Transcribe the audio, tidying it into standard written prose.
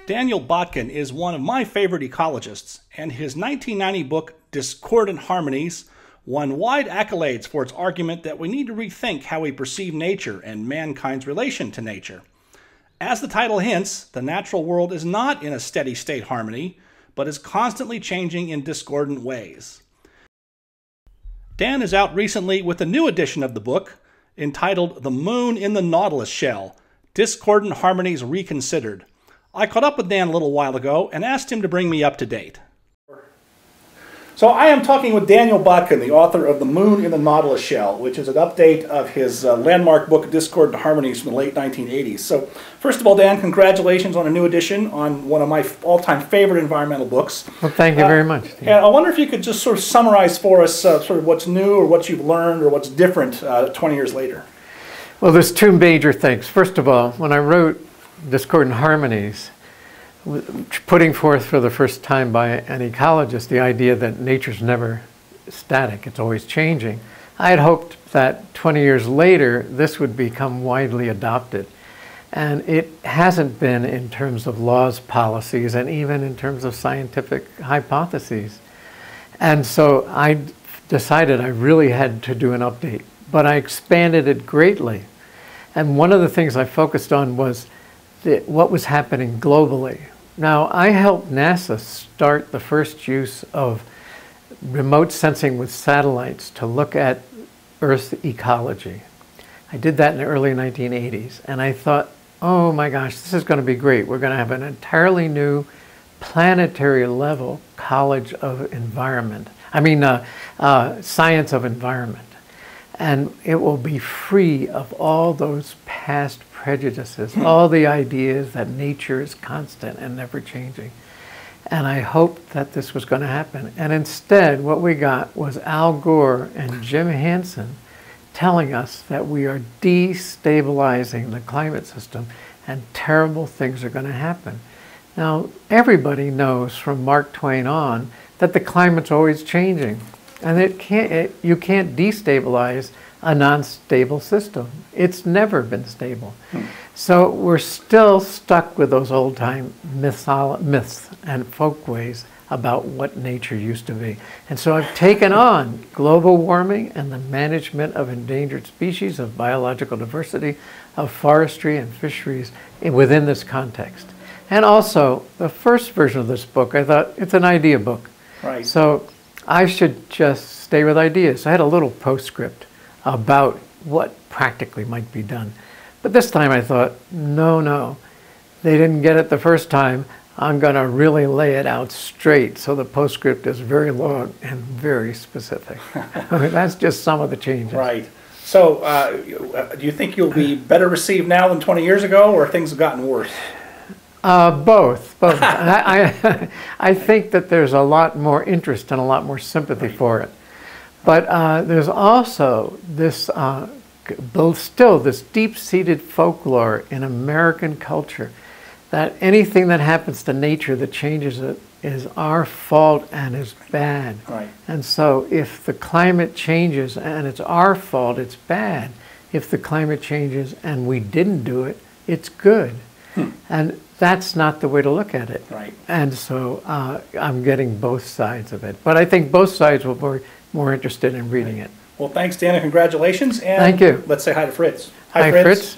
Daniel Botkin is one of my favorite ecologists, and his 1990 book, Discordant Harmonies, won wide accolades for its argument that we need to rethink how we perceive nature and mankind's relation to nature. As the title hints, the natural world is not in a steady state harmony, but is constantly changing in discordant ways. Dan is out recently with a new edition of the book, entitled The Moon in the Nautilus Shell, Discordant Harmonies Reconsidered. I caught up with Dan a little while ago and asked him to bring me up to date. So I am talking with Daniel Botkin, the author of The Moon in the Nautilus Shell, which is an update of his landmark book, Discordant Harmonies, from the late 1980s. So first of all, Dan, congratulations on a new edition on one of my all-time favorite environmental books. Well, thank you very much. And I wonder if you could just sort of summarize for us sort of what's new or what you've learned or what's different 20 years later. Well, there's two major things. First of all, when I wrote Discordant Harmonies, putting forth for the first time by an ecologist the idea that nature's never static, it's always changing, I had hoped that 20 years later this would become widely adopted. And it hasn't been in terms of laws, policies, and even in terms of scientific hypotheses. And so I decided I really had to do an update, but I expanded it greatly. And one of the things I focused on was what was happening globally. Now, I helped NASA start the first use of remote sensing with satellites to look at Earth's ecology. I did that in the early 1980s, and I thought, oh my gosh, this is going to be great. We're going to have an entirely new planetary level college of environment. Science of environment. And it will be free of all those past prejudices, all the ideas that nature is constant and never changing. And I hoped that this was going to happen. And instead, what we got was Al Gore and Jim Hansen telling us that we are destabilizing the climate system and terrible things are going to happen. Now, everybody knows from Mark Twain on that the climate's always changing. And you can't destabilize a non-stable system. It's never been stable. So we're still stuck with those old-time myths and folkways about what nature used to be. And so I've taken on global warming and the management of endangered species, of biological diversity, of forestry and fisheries within this context. And also, the first version of this book, I thought it's an idea book. Right. So I should just stay with ideas. I had a little postscript about what practically might be done. But this time I thought, no, they didn't get it the first time. I'm going to really lay it out straight. So the postscript is very long and very specific. That's just some of the changes. Right. So do you think you'll be better received now than 20 years ago, or things have gotten worse? Both. I think that there's a lot more interest and a lot more sympathy for it. But there's also this, still this deep-seated folklore in American culture that anything that happens to nature that changes it is our fault and is bad. Right. And so if the climate changes and it's our fault, it's bad. If the climate changes and we didn't do it, it's good. And that's not the way to look at it. Right. And so I'm getting both sides of it. But I think both sides will be more interested in reading it. Well, thanks, Dan, and congratulations. And thank you. Let's say hi to Fritz. Hi, Fritz.